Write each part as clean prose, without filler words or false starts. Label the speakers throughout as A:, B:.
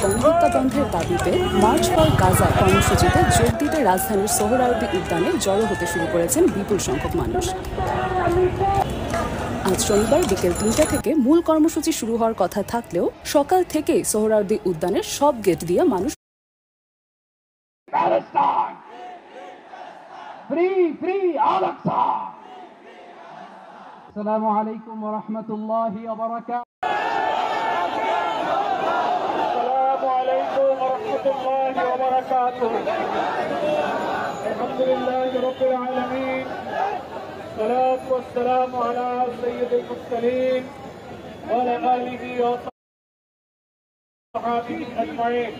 A: গণহত্যা বন্ধের দাবিতে মার্চ ফর গাজা কর্মসূচিতে যোগ দিতে রাজধানীর সোহরাওয়ার্দী উদ্যানে জড়ো হতে শুরু করেছেন বিপুল সংখ্যক মানুষ। আজ শনিবার বিকেল ৩টা থেকে মূল কর্মসূচি শুরু হওয়ার কথা থাকলেও সকাল থেকেই সোহরাওয়ার্দী উদ্যানের সব গেট দিয়ে মানুষ
B: আসসালামু আলাইকুম ওয়া রাহমাতুল্লাহি ওয়া বারাকাতুহু। আসসালামু আলাইকুম ওয়া রাহমাতুল্লাহি ওয়া বারাকাতুহু। আলহামদুলিল্লাহি রাব্বিল আলামিন। সালাতু ওয়াস সালামু আলা সাইয়্যিদিল মুরসালিন ওয়া আলা আলিহি ওয়া সাহবিহি আজমাইন।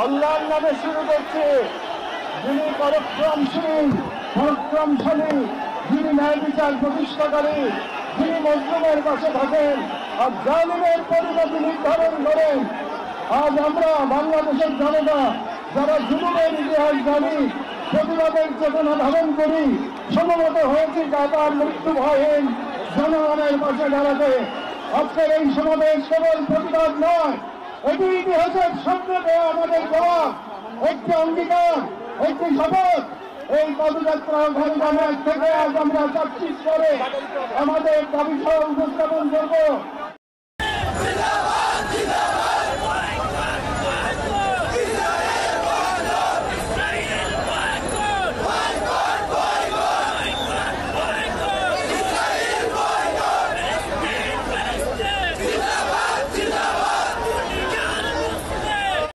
B: আল্লাহর নামে শুরু করছে, যিনি পরাক্রমশালী, যিনি ন্যায় বিচার প্রতিষ্ঠাকারী, যিনি মজলুমের পাশে থাকেন আর জালিমের পরিণতি নির্ধারণ করেন। আজ আমরা বাংলাদেশের জনতা যারা জুলুমের ইতিহাস জানি, প্রতিবাদের চেতনা ধারণ করি, সমবেত হয়েছি কাতার মৃত্যু ভয়হীন জনগণের পাশে দাঁড়াতে। আজকের এই সমাবেশ কেবল প্রতিবাদ নয়, এটি ইতিহাসের সামনে দেওয়া আমাদের দেওয়া একটি অঙ্গীকার, একটি শপথ। এই পদযাত্রা ঘরে থেকে আজ আমরা 25 করে আমাদের দাবি সহ উপস্থাপন করব।